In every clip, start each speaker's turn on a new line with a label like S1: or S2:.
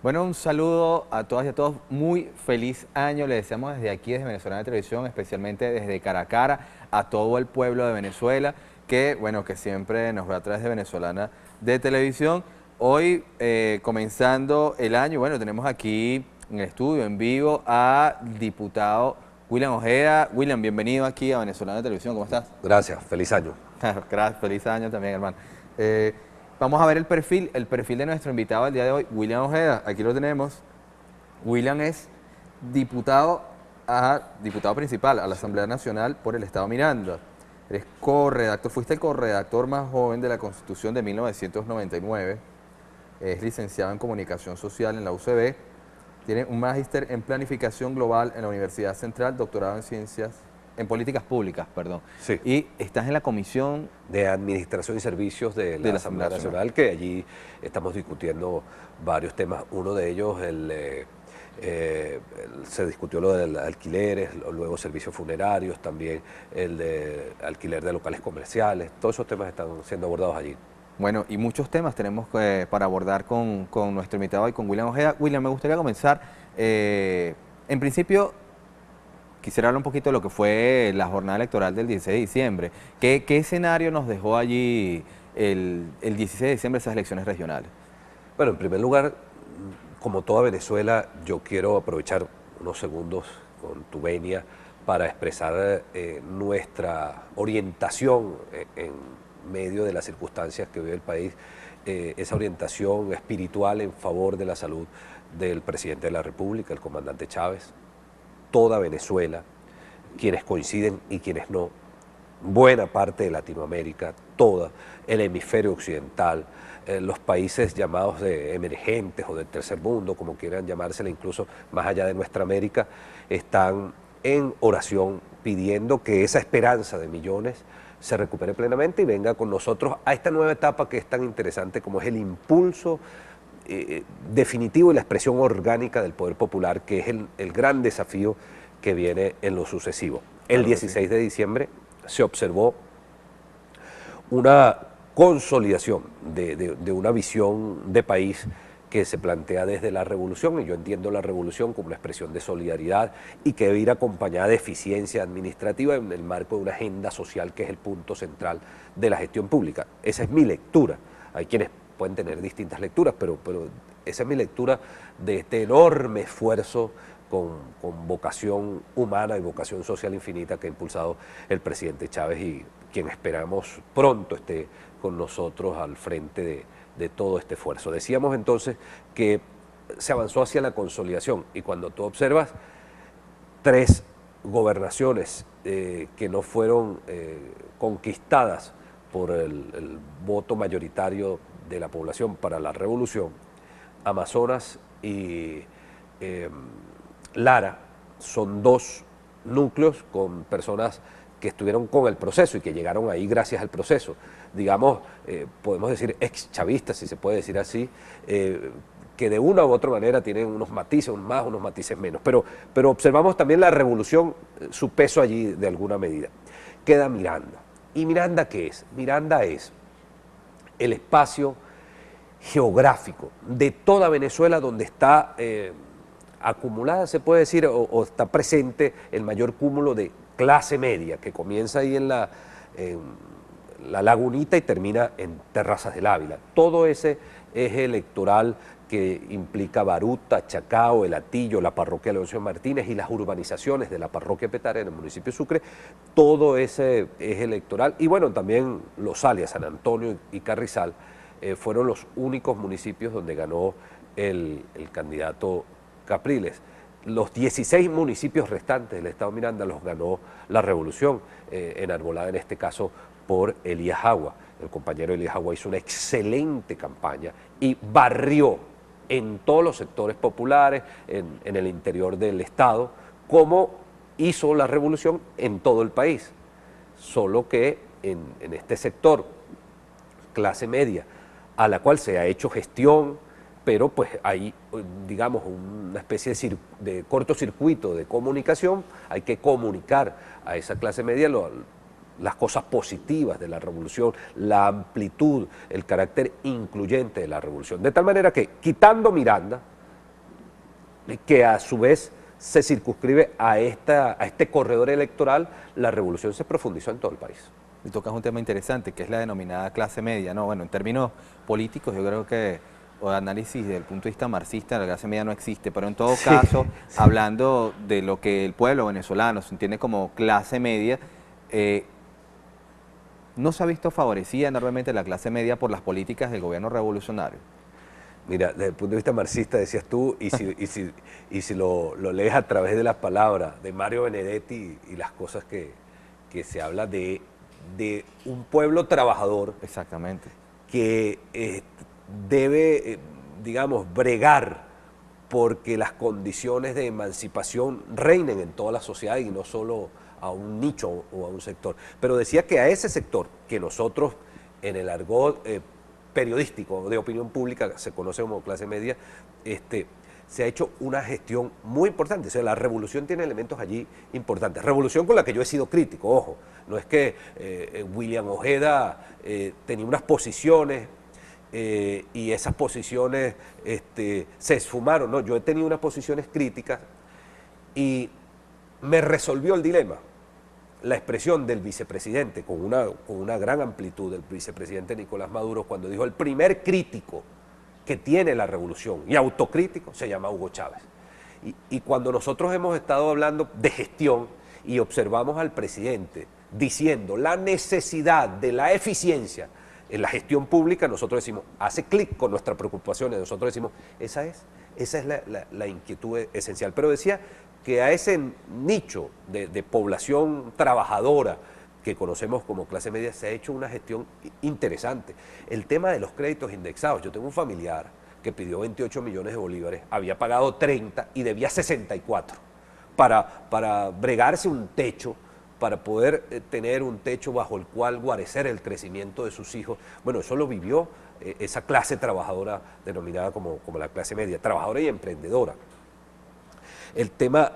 S1: Bueno, un saludo a todas y a todos. Muy feliz año. Le deseamos desde aquí, desde Venezolana Televisión, especialmente desde Caracara, a todo el pueblo de Venezuela, que, bueno, que siempre nos ve a través de Venezolana de Televisión. Hoy, comenzando el año, bueno, tenemos aquí en el estudio, en vivo, al diputado William Ojeda. William, bienvenido aquí a Venezolana Televisión. ¿Cómo estás?
S2: Gracias, feliz año.
S1: Gracias, feliz año también, hermano. Vamos a ver el perfil de nuestro invitado del día de hoy, William Ojeda. Aquí lo tenemos. William es diputado principal a la Asamblea Nacional por el Estado Miranda. Eres corredactor, fuiste el corredactor más joven de la Constitución de 1999. Es licenciado en Comunicación Social en la UCB. Tiene un magíster en Planificación Global en la Universidad Central, doctorado en Ciencias, en Políticas Públicas, perdón.
S2: Sí.
S1: Y estás en la Comisión
S2: de Administración y Servicios de la Asamblea Nacional, que allí estamos discutiendo varios temas. Uno de ellos, se discutió lo de alquileres, luego servicios funerarios, también el de alquiler de locales comerciales. Todos esos temas están siendo abordados allí.
S1: Bueno, y muchos temas tenemos para abordar con nuestro invitado y con William Ojeda. William, me gustaría comenzar, en principio, quisiera hablar un poquito de lo que fue la jornada electoral del 16 de diciembre. ¿Qué escenario nos dejó allí el 16 de diciembre esas elecciones regionales?
S2: Bueno, en primer lugar, como toda Venezuela, yo quiero aprovechar unos segundos con tu venia para expresar nuestra orientación en medio de las circunstancias que vive el país, esa orientación espiritual en favor de la salud del presidente de la República, el comandante Chávez, toda Venezuela, quienes coinciden y quienes no, buena parte de Latinoamérica, toda, el hemisferio occidental, los países llamados emergentes o del tercer mundo, como quieran llamársela, incluso más allá de nuestra América, están en oración pidiendo que esa esperanza de millones se recupere plenamente y venga con nosotros a esta nueva etapa que es tan interesante como es el impulso definitivo y la expresión orgánica del poder popular, que es el gran desafío que viene en lo sucesivo. El 16 de diciembre se observó una consolidación de una visión de país que se plantea desde la revolución, y yo entiendo la revolución como una expresión de solidaridad y que debe ir acompañada de eficiencia administrativa en el marco de una agenda social que es el punto central de la gestión pública. Esa es mi lectura. Hay quienes pueden tener distintas lecturas, pero esa es mi lectura de este enorme esfuerzo con vocación humana y vocación social infinita que ha impulsado el presidente Chávez y quien esperamos pronto esté con nosotros al frente de todo este esfuerzo. Decíamos entonces que se avanzó hacia la consolidación y cuando tú observas 3 gobernaciones que no fueron conquistadas por el voto mayoritario de la población para la revolución, Amazonas y Lara, son 2 núcleos con personas que estuvieron con el proceso y que llegaron ahí gracias al proceso. Digamos, podemos decir ex-chavistas, si se puede decir así, que de una u otra manera tienen unos matices, unos más, unos matices menos. Pero observamos también la revolución, su peso allí de alguna medida. Queda Miranda. ¿Y Miranda qué es? Miranda es el espacio geográfico de toda Venezuela donde está acumulada, se puede decir, o está presente el mayor cúmulo de clase media, que comienza ahí en la Lagunita y termina en Terrazas del Ávila. Todo ese eje electoral que implica Baruta, Chacao, El Hatillo, la parroquia Leoncio Martínez y las urbanizaciones de la parroquia Petare en el municipio de Sucre, todo ese eje electoral, y bueno, también Los Alias, San Antonio y Carrizal, fueron los únicos municipios donde ganó el candidato Capriles. Los 16 municipios restantes del estado Miranda los ganó la revolución, enarbolada en este caso por Elías Agua. El compañero Elías Agua hizo una excelente campaña y barrió en todos los sectores populares, en el interior del estado, como hizo la revolución en todo el país. Solo que en este sector, clase media, a la cual se ha hecho gestión, pero pues hay, digamos, una especie de cortocircuito de comunicación. Hay que comunicar a esa clase media las cosas positivas de la revolución, la amplitud, el carácter incluyente de la revolución. De tal manera que, quitando Miranda, que a su vez se circunscribe a este corredor electoral, la revolución se profundizó en todo el país.
S1: Y tocas un tema interesante, que es la denominada clase media, ¿no? Bueno, en términos políticos yo creo que, o de análisis desde el punto de vista marxista, la clase media no existe, pero en todo caso, hablando de lo que el pueblo venezolano se entiende como clase media, ¿no se ha visto favorecida enormemente la clase media por las políticas del gobierno revolucionario?
S2: Mira, desde el punto de vista marxista, decías tú, y si lo lees a través de las palabras de Mario Benedetti y las cosas que se habla de un pueblo trabajador.
S1: Exactamente.
S2: Que debe, digamos, bregar porque las condiciones de emancipación reinen en toda la sociedad y no solo a un nicho o a un sector. Pero decía que a ese sector, que nosotros en el argot periodístico de opinión pública se conoce como clase media, se ha hecho una gestión muy importante. O sea, la revolución tiene elementos allí importantes. Revolución con la que yo he sido crítico, ojo. No es que William Ojeda tenía unas posiciones y esas posiciones se esfumaron. No, yo he tenido unas posiciones críticas y me resolvió el dilema. La expresión del vicepresidente, con una gran amplitud del vicepresidente Nicolás Maduro, cuando dijo: el primer crítico que tiene la revolución y autocrítico se llama Hugo Chávez. Y cuando nosotros hemos estado hablando de gestión y observamos al presidente diciendo la necesidad de la eficiencia en la gestión pública, nosotros decimos, hace clic con nuestras preocupaciones, nosotros decimos, esa es la inquietud esencial. Pero decía que a ese nicho de población trabajadora que conocemos como clase media se ha hecho una gestión interesante. El tema de los créditos indexados, yo tengo un familiar que pidió 28 millones de bolívares, había pagado 30 y debía 64 para bregarse un techo, para poder tener un techo bajo el cual guarecer el crecimiento de sus hijos. Bueno, eso lo vivió esa clase trabajadora denominada como la clase media, trabajadora y emprendedora. El tema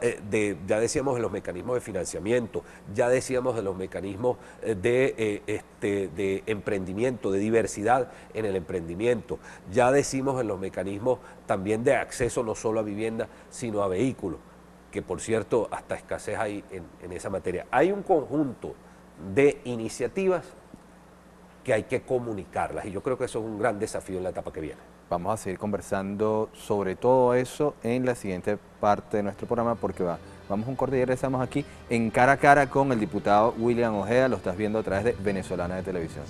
S2: ya decíamos de los mecanismos de financiamiento, ya decíamos de los mecanismos de emprendimiento, de diversidad en el emprendimiento, ya decimos en los mecanismos también de acceso no solo a vivienda, sino a vehículos, que por cierto hasta escasez hay en esa materia. Hay un conjunto de iniciativas que hay que comunicarlas y yo creo que eso es un gran desafío en la etapa que viene.
S1: Vamos a seguir conversando sobre todo eso en la siguiente parte de nuestro programa porque vamos a un corte y regresamos aquí en Cara a Cara con el diputado William Ojeda. Lo estás viendo a través de Venezolana de Televisión.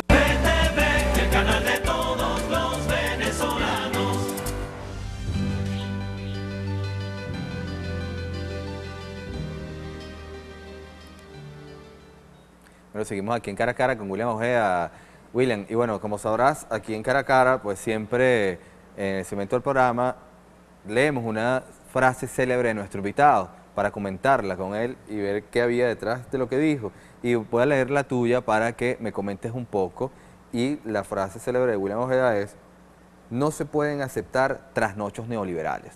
S3: VTV, el canal de todos los venezolanos.
S1: Bueno, seguimos aquí en Cara a Cara con William Ojeda. William, y bueno, como sabrás, aquí en Cara a Cara, pues siempre en el segmento del programa leemos una frase célebre de nuestro invitado para comentarla con él y ver qué había detrás de lo que dijo. Y voy a leer la tuya para que me comentes un poco. Y la frase célebre de William Ojeda es: no se pueden aceptar trasnochos neoliberales.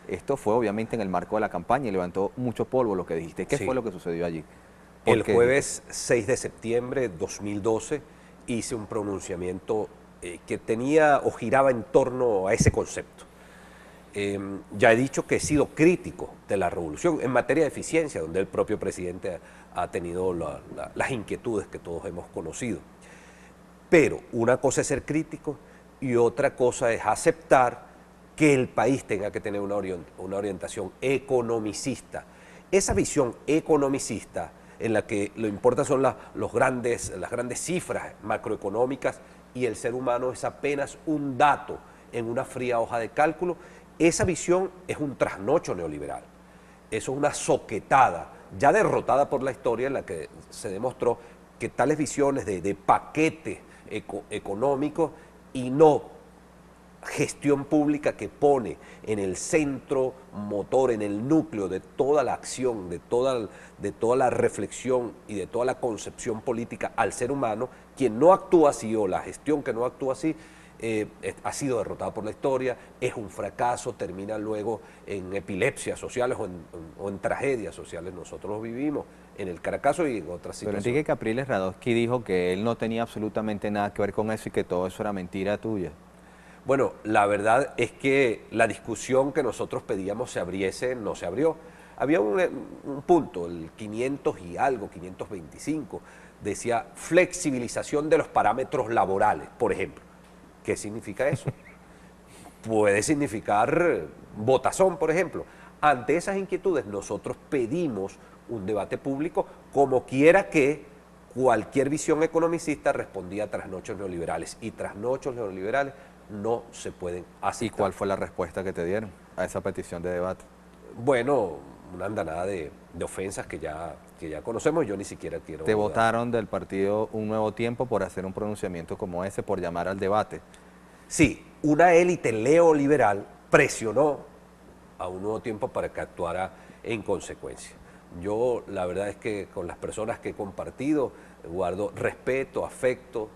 S1: Esto fue obviamente en el marco de la campaña y levantó mucho polvo lo que dijiste. ¿Qué fue lo que sucedió allí?
S2: El jueves 6 de septiembre de 2012 hice un pronunciamiento que tenía o giraba en torno a ese concepto. Ya he dicho que he sido crítico de la revolución en materia de eficiencia, donde el propio presidente ha tenido las inquietudes que todos hemos conocido. Pero una cosa es ser crítico y otra cosa es aceptar que el país tenga que tener una orientación economicista. Esa visión economicista en la que lo importa son las grandes cifras macroeconómicas y el ser humano es apenas un dato en una fría hoja de cálculo, esa visión es un trasnocho neoliberal. Eso es una soquetada, ya derrotada por la historia, en la que se demostró que tales visiones de paquete económico y no gestión pública que pone en el centro motor, en el núcleo de toda la acción, de toda la reflexión y de toda la concepción política al ser humano, quien no actúa así o la gestión que no actúa así ha sido derrotada por la historia, es un fracaso, termina luego en epilepsias sociales o en tragedias sociales. Nosotros vivimos en el Caracazo y en otras
S1: Pero
S2: situaciones.
S1: Enrique Capriles Radosky dijo que él no tenía absolutamente nada que ver con eso y que todo eso era mentira tuya.
S2: Bueno, la verdad es que la discusión que nosotros pedíamos se abriese, no se abrió. Había un punto, el 500 y algo, 525, decía flexibilización de los parámetros laborales, por ejemplo. ¿Qué significa eso? Puede significar botazón, por ejemplo. Ante esas inquietudes nosotros pedimos un debate público como quiera que cualquier visión economicista respondía a trasnochos neoliberales. Y trasnochos neoliberales no se pueden aceptar.
S1: ¿Y cuál fue la respuesta que te dieron a esa petición de debate?
S2: Bueno, una andanada de ofensas que ya conocemos, yo ni siquiera quiero...
S1: Te votaron del partido Un Nuevo Tiempo por hacer un pronunciamiento como ese, por llamar al debate.
S2: Sí, una élite neoliberal presionó a Un Nuevo Tiempo para que actuara en consecuencia. Yo la verdad es que con las personas que he compartido guardo respeto, afecto,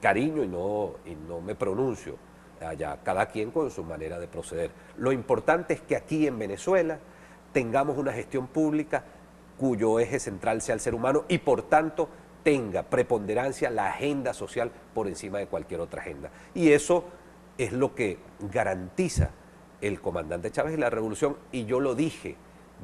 S2: cariño y no me pronuncio. Allá, cada quien con su manera de proceder. Lo importante es que aquí en Venezuela tengamos una gestión pública cuyo eje central sea el ser humano y por tanto tenga preponderancia la agenda social por encima de cualquier otra agenda. Y eso es lo que garantiza el comandante Chávez y la revolución, y yo lo dije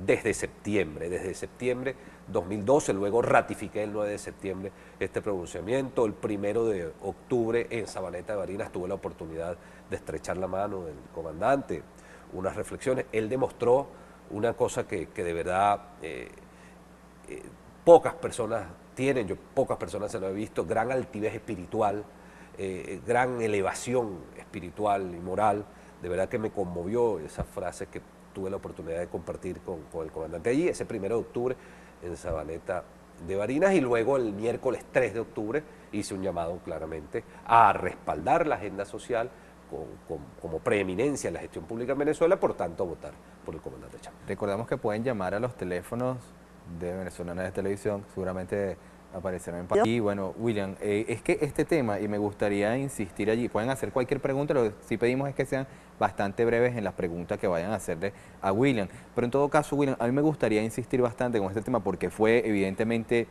S2: desde septiembre 2012, luego ratifiqué el 9 de septiembre este pronunciamiento, el 1 de octubre en Sabaneta de Barinas tuve la oportunidad de estrechar la mano del comandante, unas reflexiones, él demostró una cosa que de verdad pocas personas tienen, yo pocas personas se lo he visto, gran altivez espiritual, gran elevación espiritual y moral, de verdad que me conmovió esa frase que tuve la oportunidad de compartir con el comandante allí, ese 1 de octubre en Sabaneta de Barinas, y luego el miércoles 3 de octubre hice un llamado claramente a respaldar la agenda social como preeminencia en la gestión pública en Venezuela, por tanto a votar por el comandante Chávez.
S1: Recordamos que pueden llamar a los teléfonos de Venezolanas de Televisión, seguramente aparecerán en pantalla. Y bueno, William, es que este tema, y me gustaría insistir allí, pueden hacer cualquier pregunta, lo que sí pedimos es que sean bastante breves en las preguntas que vayan a hacerle a William. Pero en todo caso, William, a mí me gustaría insistir bastante con este tema porque fue evidentemente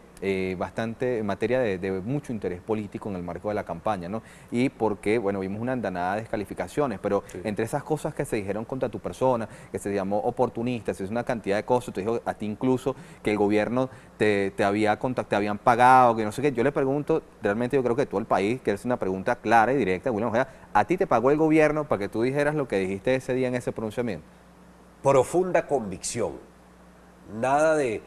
S1: bastante materia de mucho interés político en el marco de la campaña, ¿no? Y porque, bueno, vimos una andanada de descalificaciones, pero sí, entre esas cosas que se dijeron contra tu persona, que se llamó oportunista, se hizo una cantidad de cosas, te dijo a ti incluso que el gobierno te había contactado, te habían pagado, que no sé qué. Yo le pregunto, realmente yo creo que todo el país, que es una pregunta clara y directa, William Ojeda, ¿a ti te pagó el gobierno para que tú dijeras lo que dijiste ese día en ese pronunciamiento?
S2: Profunda convicción, nada de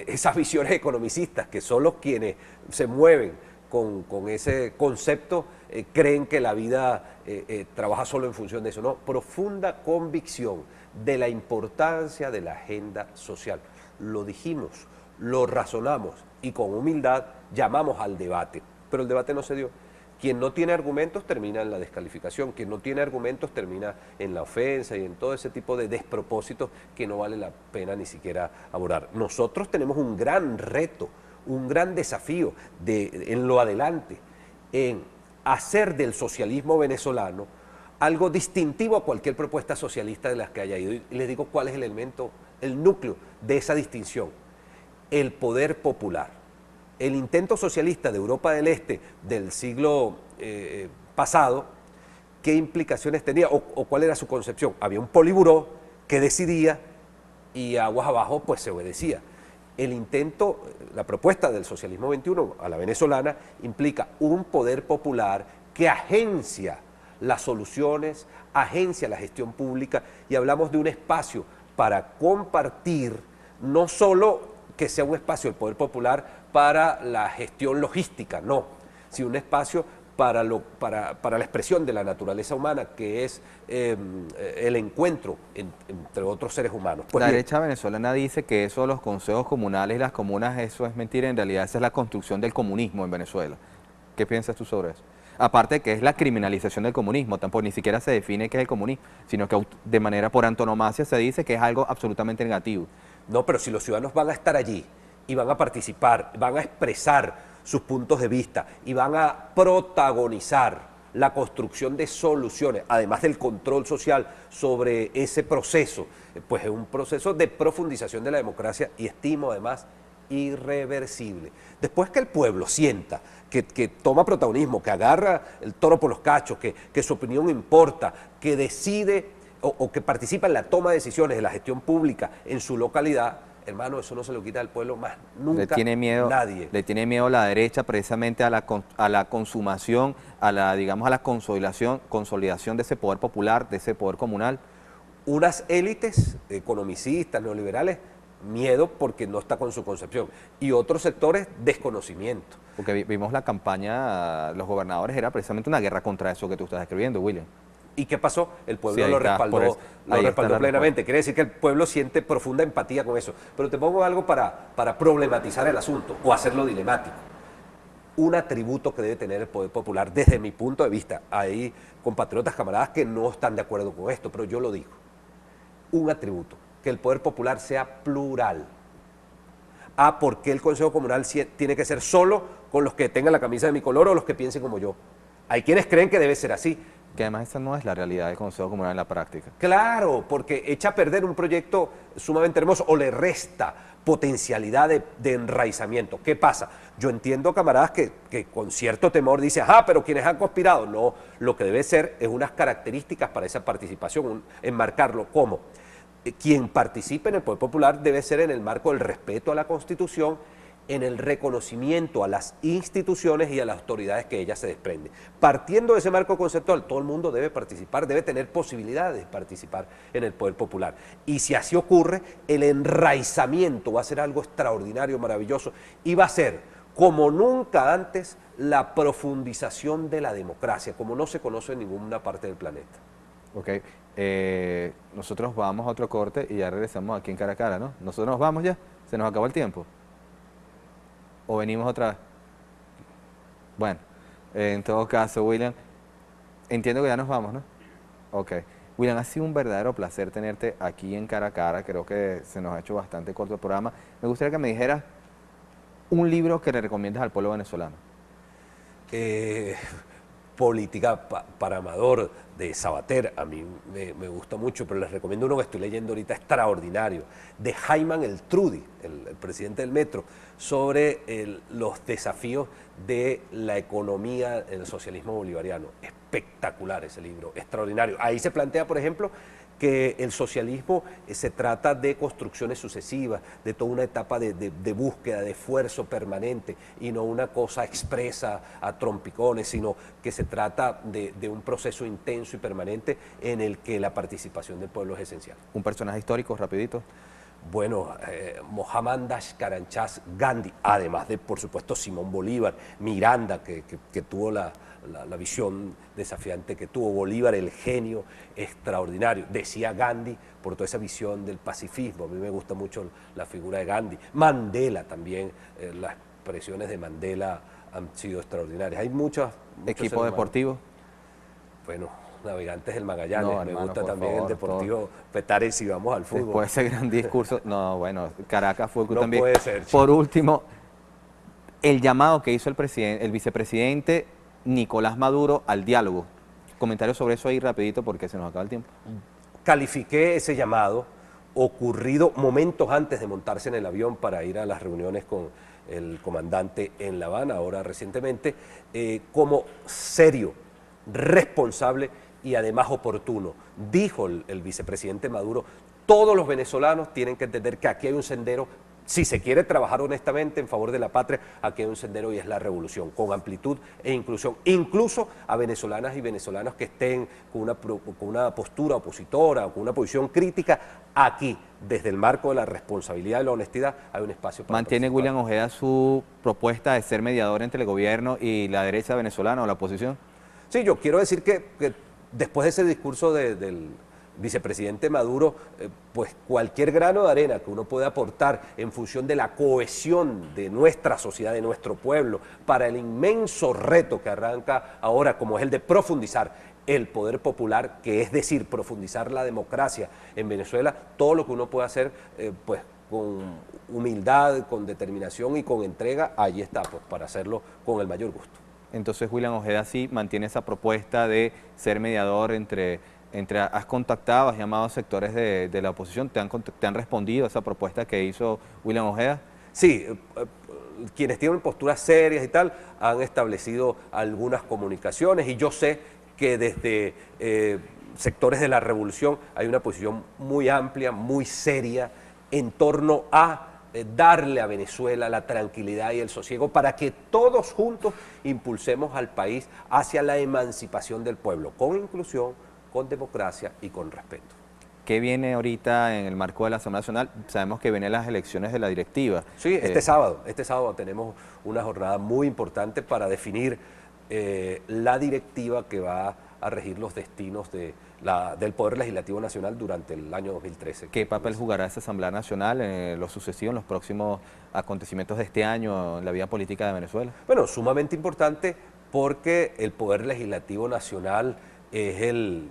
S2: esas visiones economicistas que son los quienes se mueven con ese concepto, creen que la vida trabaja solo en función de eso. No, profunda convicción de la importancia de la agenda social. Lo dijimos, lo razonamos y con humildad llamamos al debate, pero el debate no se dio. Quien no tiene argumentos termina en la descalificación, quien no tiene argumentos termina en la ofensa y en todo ese tipo de despropósitos que no vale la pena ni siquiera abordar. Nosotros tenemos un gran reto, un gran desafío en lo adelante, en hacer del socialismo venezolano algo distintivo a cualquier propuesta socialista de las que haya ido. Y les digo cuál es el elemento, el núcleo de esa distinción: el poder popular. El intento socialista de Europa del Este del siglo pasado, ¿qué implicaciones tenía o cuál era su concepción? Había un poliburó que decidía y aguas abajo pues se obedecía. El intento, la propuesta del socialismo 21 a la venezolana implica un poder popular que agencia las soluciones, agencia la gestión pública, y hablamos de un espacio para compartir, no solo que sea un espacio del poder popular para la gestión logística, no, sino un espacio para la expresión de la naturaleza humana, que es el encuentro entre otros seres humanos. Pues
S1: la derecha venezolana dice que eso de los consejos comunales y las comunas, eso es mentira, en realidad esa es la construcción del comunismo en Venezuela. ¿Qué piensas tú sobre eso? Aparte de que es la criminalización del comunismo, tampoco ni siquiera se define qué es el comunismo, sino que de manera por antonomasia se dice que es algo absolutamente negativo.
S2: No, pero si los ciudadanos van a estar allí y van a participar, van a expresar sus puntos de vista y van a protagonizar la construcción de soluciones, además del control social sobre ese proceso, pues es un proceso de profundización de la democracia, y estimo además irreversible. Después que el pueblo sienta que toma protagonismo, que agarra el toro por los cachos, que su opinión importa, que decide o que participa en la toma de decisiones de la gestión pública en su localidad, hermano, eso no se lo quita al pueblo más nunca
S1: Le tiene miedo,
S2: nadie.
S1: le tiene miedo la derecha precisamente a la consumación, digamos, a la consolidación de ese poder popular, de ese poder comunal.
S2: Unas élites economicistas, neoliberales, miedo porque no está con su concepción. Y otros sectores, desconocimiento.
S1: Porque vimos la campaña, los gobernadores, era precisamente una guerra contra eso que tú estás describiendo, William.
S2: ¿Y qué pasó? El pueblo
S1: Sí, ahí
S2: lo
S1: está, por
S2: respaldó,
S1: eso. Ahí está la
S2: plenamente. Quiere decir que el pueblo siente profunda empatía con eso. Pero te pongo algo para problematizar el asunto o hacerlo dilemático. Un atributo que debe tener el poder popular desde mi punto de vista. Hay compatriotas, camaradas que no están de acuerdo con esto, pero yo lo digo. Un atributo, que el poder popular sea plural. ¿Por qué el Consejo Comunal tiene que ser solo con los que tengan la camisa de mi color o los que piensen como yo? Hay quienes creen que debe ser así.
S1: Que además esa no es la realidad del Consejo Comunal en la práctica.
S2: Claro, porque echa a perder un proyecto sumamente hermoso o le resta potencialidad de enraizamiento. ¿Qué pasa? Yo entiendo, camaradas, que con cierto temor dicen, pero quienes han conspirado. No, lo que debe ser es unas características para esa participación, enmarcarlo como quien participe en el poder popular debe ser en el marco del respeto a la Constitución, en el reconocimiento a las instituciones y a las autoridades que ellas se desprenden. Partiendo de ese marco conceptual, todo el mundo debe participar, debe tener posibilidades de participar en el poder popular. Y si así ocurre, el enraizamiento va a ser algo extraordinario, maravilloso, y va a ser, como nunca antes, la profundización de la democracia, como no se conoce en ninguna parte del planeta.
S1: Ok, nosotros vamos a otro corte y ya regresamos aquí en Cara a Cara, ¿no? Nosotros nos vamos ya, se nos acabó el tiempo. ¿O venimos otra vez? Bueno, en todo caso, William, entiendo que ya nos vamos, ¿no? Ok. William, ha sido un verdadero placer tenerte aquí en Cara a Cara. Creo que se nos ha hecho bastante corto el programa. Me gustaría que me dijeras un libro que le recomiendas al pueblo venezolano.
S2: Política para Amador, de Sabater, a mí me gusta mucho, pero les recomiendo uno que estoy leyendo ahorita, extraordinario, de Jaiman Eltrudi, el presidente del Metro, sobre los desafíos de la economía en el socialismo bolivariano. Espectacular ese libro, extraordinario. Ahí se plantea, por ejemplo, que el socialismo se trata de construcciones sucesivas, de toda una etapa de búsqueda, de esfuerzo permanente, y no una cosa expresa a trompicones, sino que se trata de un proceso intenso y permanente en el que la participación del pueblo es esencial.
S1: Un personaje histórico, rapidito.
S2: Bueno, Mohammedas Karamchand Gandhi, además de, por supuesto, Simón Bolívar, Miranda, que tuvo la visión desafiante que tuvo, Bolívar, el genio extraordinario, decía Gandhi, por toda esa visión del pacifismo. A mí me gusta mucho la figura de Gandhi. Mandela también, las expresiones de Mandela han sido extraordinarias. Hay muchos
S1: Equipo deportivo.
S2: Bueno, Navegantes del Magallanes,
S1: No,
S2: me
S1: hermano,
S2: gusta
S1: por
S2: también
S1: favor,
S2: el Deportivo Petare si vamos al fútbol.
S1: Después de ese gran discurso, no, bueno, Caracas Fútbol
S2: No
S1: también.
S2: puede ser, chico.
S1: Por último, el llamado que hizo el vicepresidente Nicolás Maduro al diálogo. Comentarios sobre eso ahí rapidito porque se nos acaba el tiempo.
S2: Califiqué ese llamado ocurrido momentos antes de montarse en el avión para ir a las reuniones con el comandante en La Habana, ahora recientemente, como serio, responsable y además oportuno. Dijo el vicepresidente Maduro, todos los venezolanos tienen que entender que aquí hay un sendero, si se quiere trabajar honestamente en favor de la patria, aquí hay un sendero y es la revolución, con amplitud e inclusión, incluso a venezolanas y venezolanos que estén con una postura opositora o con una posición crítica, aquí, desde el marco de la responsabilidad y la honestidad, hay un espacio para
S1: ¿Mantiene
S2: participar.
S1: William Ojeda su propuesta de ser mediador entre el gobierno y la derecha venezolana o la oposición?
S2: Sí, yo quiero decir que después de ese discurso del vicepresidente Maduro, pues cualquier grano de arena que uno pueda aportar en función de la cohesión de nuestra sociedad, de nuestro pueblo, para el inmenso reto que arranca ahora, como es el de profundizar el poder popular, que es decir, profundizar la democracia en Venezuela, todo lo que uno pueda hacer, pues con humildad, con determinación y con entrega, ahí está, pues para hacerlo con el mayor gusto.
S1: Entonces William Ojeda sí mantiene esa propuesta de ser mediador entre has contactado, has llamado a sectores de la oposición, ¿te han respondido a esa propuesta que hizo William Ojeda?
S2: Sí, quienes tienen posturas serias y tal han establecido algunas comunicaciones y yo sé que desde sectores de la revolución hay una posición muy amplia, muy seria en torno a darle a Venezuela la tranquilidad y el sosiego para que todos juntos impulsemos al país hacia la emancipación del pueblo, con inclusión, con democracia y con respeto.
S1: ¿Qué viene ahorita en el marco de la Asamblea Nacional? Sabemos que vienen las elecciones de la directiva.
S2: Sí, este sábado tenemos una jornada muy importante para definir la directiva que va a regir los destinos del Poder Legislativo Nacional durante el año 2013.
S1: ¿Qué papel jugará esa Asamblea Nacional en lo sucesivo, en los próximos acontecimientos de este año en la vida política de Venezuela?
S2: Bueno, sumamente importante porque el Poder Legislativo Nacional es el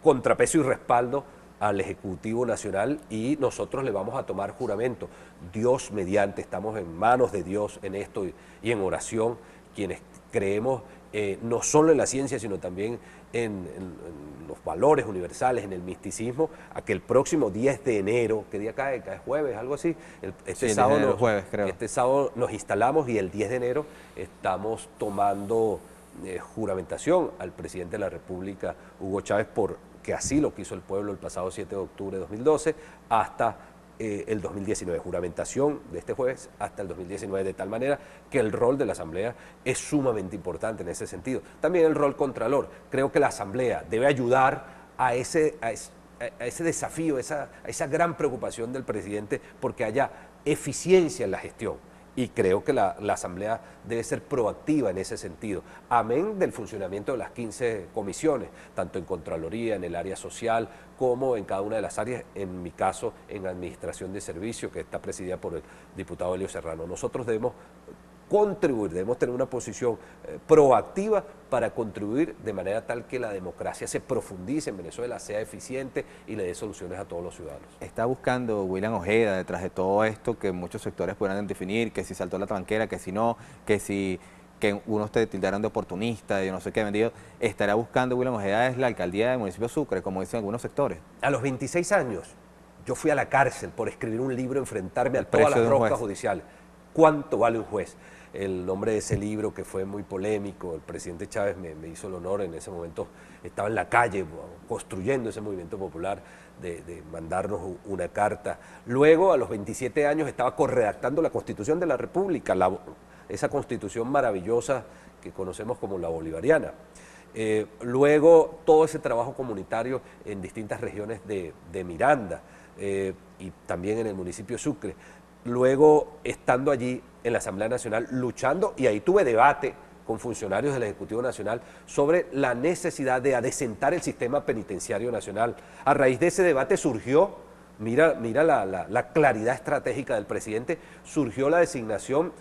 S2: contrapeso y respaldo al Ejecutivo Nacional y nosotros le vamos a tomar juramento. Dios mediante, estamos en manos de Dios en esto y en oración, quienes creemos no solo en la ciencia, sino también en los valores universales, en el misticismo, a que el próximo 10 de enero, ¿qué día cae? ¿Cae jueves? Algo así.
S1: Este sábado, jueves, creo.
S2: Este sábado nos instalamos y el 10 de enero estamos tomando juramentación al presidente de la República, Hugo Chávez, que así lo quiso el pueblo el pasado 7 de octubre de 2012, hasta el 2019, juramentación de este jueves hasta el 2019, de tal manera que el rol de la Asamblea es sumamente importante en ese sentido. También el rol contralor. Creo que la Asamblea debe ayudar a ese desafío, a esa gran preocupación del presidente porque haya eficiencia en la gestión. Y creo que la Asamblea debe ser proactiva en ese sentido. Amén del funcionamiento de las 15 comisiones, tanto en Contraloría, en el área social, como en cada una de las áreas, en mi caso, en Administración de Servicios, que está presidida por el diputado Elio Serrano. Nosotros debemos contribuir, debemos tener una posición proactiva para contribuir de manera tal que la democracia se profundice en Venezuela, sea eficiente y le dé soluciones a todos los ciudadanos.
S1: Está buscando William Ojeda detrás de todo esto que muchos sectores puedan definir, que si saltó la tranquera, que si no, que unos te tildaron de oportunista, de no sé qué vendido. Estará buscando William Ojeda es la alcaldía del municipio de Sucre, como dicen algunos sectores.
S2: A los 26 años yo fui a la cárcel por escribir un libro, enfrentarme a todas las roscas judiciales. ¿Cuánto vale un juez? El nombre de ese libro que fue muy polémico, el presidente Chávez me hizo el honor, en ese momento estaba en la calle construyendo ese movimiento popular de mandarnos una carta. Luego, a los 27 años, estaba corredactando la Constitución de la República, esa Constitución maravillosa que conocemos como la bolivariana. Luego, todo ese trabajo comunitario en distintas regiones de Miranda y también en el municipio de Sucre. Luego, estando allí en la Asamblea Nacional, luchando, y ahí tuve debate con funcionarios del Ejecutivo Nacional sobre la necesidad de adecentar el sistema penitenciario nacional. A raíz de ese debate surgió, mira la claridad estratégica del presidente, surgió la designación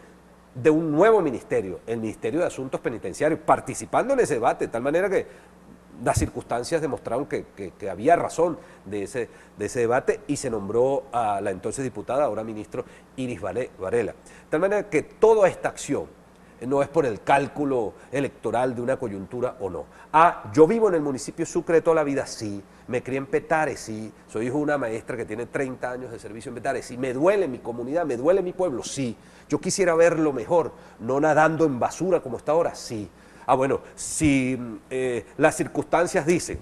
S2: de un nuevo ministerio, el Ministerio de Asuntos Penitenciarios, participando en ese debate, de tal manera que las circunstancias demostraron que había razón de ese debate y se nombró a la entonces diputada, ahora ministro, Iris Varela. De tal manera que toda esta acción no es por el cálculo electoral de una coyuntura o no. Yo vivo en el municipio de Sucre toda la vida, sí. Me crié en Petare, sí. Soy hijo de una maestra que tiene 30 años de servicio en Petare, sí. Me duele mi comunidad, me duele mi pueblo, sí. Yo quisiera verlo mejor, no nadando en basura como está ahora, sí. Bueno, si las circunstancias dicen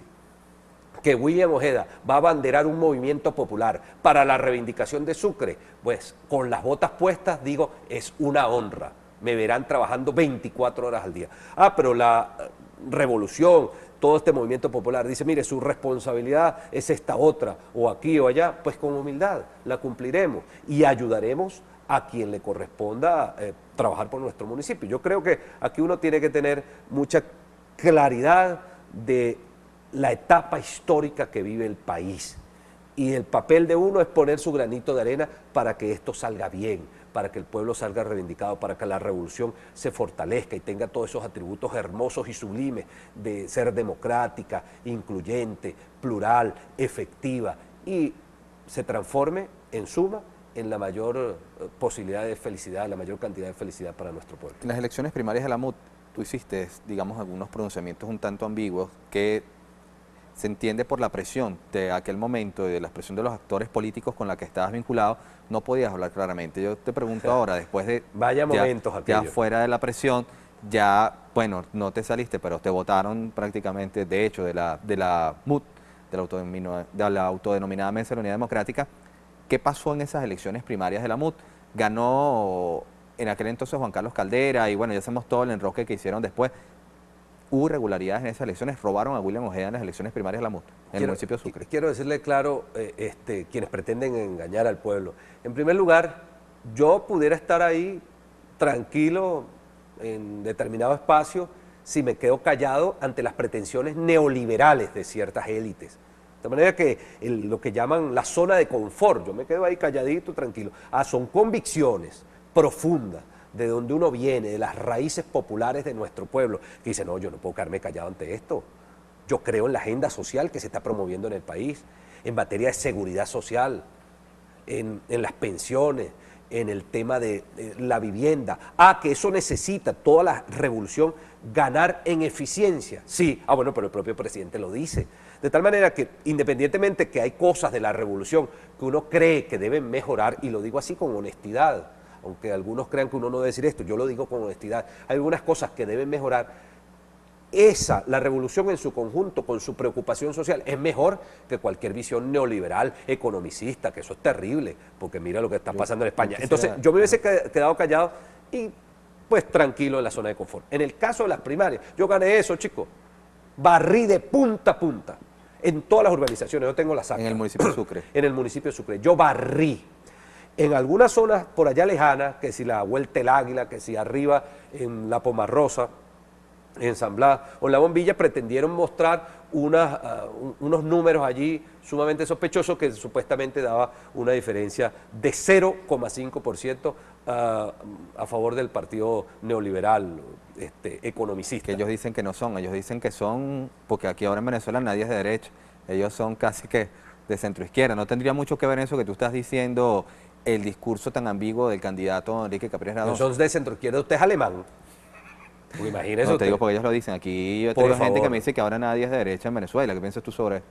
S2: que William Ojeda va a abanderar un movimiento popular para la reivindicación de Sucre, pues con las botas puestas digo, es una honra. Me verán trabajando 24 horas al día. Pero la revolución, todo este movimiento popular dice, mire, su responsabilidad es esta otra, o aquí o allá, pues con humildad la cumpliremos y ayudaremos a quien le corresponda trabajar por nuestro municipio. Yo creo que aquí uno tiene que tener mucha claridad de la etapa histórica que vive el país y el papel de uno es poner su granito de arena para que esto salga bien, para que el pueblo salga reivindicado, para que la revolución se fortalezca y tenga todos esos atributos hermosos y sublimes de ser democrática, incluyente, plural, efectiva y se transforme en suma en la mayor posibilidad de felicidad, la mayor cantidad de felicidad para nuestro pueblo.
S1: En las elecciones primarias de la MUT, tú hiciste, digamos, algunos pronunciamientos un tanto ambiguos que se entiende por la presión de aquel momento y de la presión de los actores políticos con la que estabas vinculado, no podías hablar claramente. Yo te pregunto ahora, después de
S2: Vaya momentos
S1: ya
S2: aquellos.
S1: fuera de la presión, ya, bueno, no te saliste, pero te votaron prácticamente, de hecho, de la MUD, de la autodenominada Mesa de la Unidad Democrática. ¿Qué pasó en esas elecciones primarias de la MUD? Ganó en aquel entonces Juan Carlos Caldera y bueno, ya sabemos todo el enroque que hicieron después. Hubo irregularidades en esas elecciones, robaron a William Ojeda en las elecciones primarias de la MUD, en el municipio de Sucre.
S2: Quiero decirle claro, quienes pretenden engañar al pueblo. En primer lugar, yo pudiera estar ahí tranquilo en determinado espacio si me quedo callado ante las pretensiones neoliberales de ciertas élites. De manera que lo que llaman la zona de confort, yo me quedo ahí calladito, tranquilo. Son convicciones profundas de donde uno viene, de las raíces populares de nuestro pueblo, que dice, no, yo no puedo quedarme callado ante esto. Yo creo en la agenda social que se está promoviendo en el país, en materia de seguridad social, en las pensiones, en el tema de la vivienda. Que eso necesita toda la revolución ganar en eficiencia. Sí, bueno, pero el propio presidente lo dice. De tal manera que, independientemente que hay cosas de la revolución que uno cree que deben mejorar, y lo digo así con honestidad, aunque algunos crean que uno no debe decir esto, yo lo digo con honestidad, hay algunas cosas que deben mejorar. La revolución en su conjunto, con su preocupación social, es mejor que cualquier visión neoliberal, economicista, que eso es terrible, porque mira lo que está pasando en España. Entonces, yo me hubiese quedado callado y pues tranquilo en la zona de confort. En el caso de las primarias, yo gané eso, chicos, barrí de punta a punta, en todas las urbanizaciones, yo tengo las actas.
S1: En el municipio de Sucre.
S2: En el municipio de Sucre, yo barrí. En algunas zonas por allá lejanas, que si la Vuelta del Águila, que si arriba en la Pomarrosa, en San Blas o en La Bombilla, pretendieron mostrar unos números allí sumamente sospechosos que supuestamente daba una diferencia de 0,5% a favor del partido neoliberal, economicista.
S1: Que ellos dicen que no son, ellos dicen que son, porque aquí ahora en Venezuela nadie es de derecha, ellos son casi que de centroizquierda. No tendría mucho que ver eso que tú estás diciendo, el discurso tan ambiguo del candidato Enrique Capriles Radón.
S2: No son de centroizquierda, usted es alemán. Pues imagínese
S1: No, te digo porque ellos lo dicen. Aquí yo tengo gente que me dice que ahora nadie es de derecha en Venezuela. ¿Qué piensas tú sobre eso?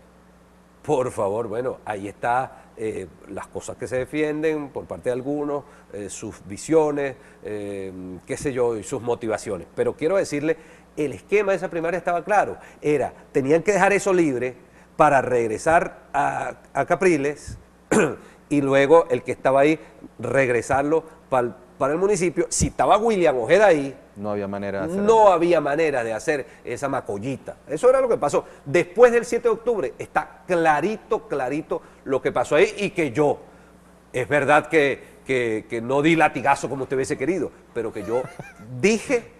S2: Por favor, bueno, ahí está las cosas que se defienden por parte de algunos, sus visiones, qué sé yo, y sus motivaciones. Pero quiero decirle, el esquema de esa primaria estaba claro. Tenían que dejar eso libre para regresar a Capriles y luego el que estaba ahí regresarlo para el municipio. Si estaba William Ojeda ahí,
S1: no había manera de hacerlo.
S2: No había manera de hacer esa macollita. Eso era lo que pasó. Después del 7 de octubre está clarito, clarito lo que pasó ahí y que yo, es verdad que no di latigazo como usted hubiese querido, pero que yo dije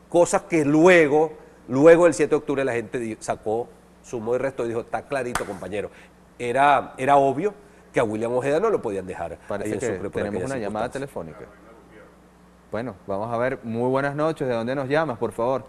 S2: cosas que luego del 7 de octubre la gente sacó, sumó y restó y dijo, está clarito, compañero. Era obvio que a William Ojeda no lo podían dejar.
S1: Parece que tenemos una llamada telefónica. Bueno, vamos a ver. Muy buenas noches. ¿De dónde nos llamas, por favor?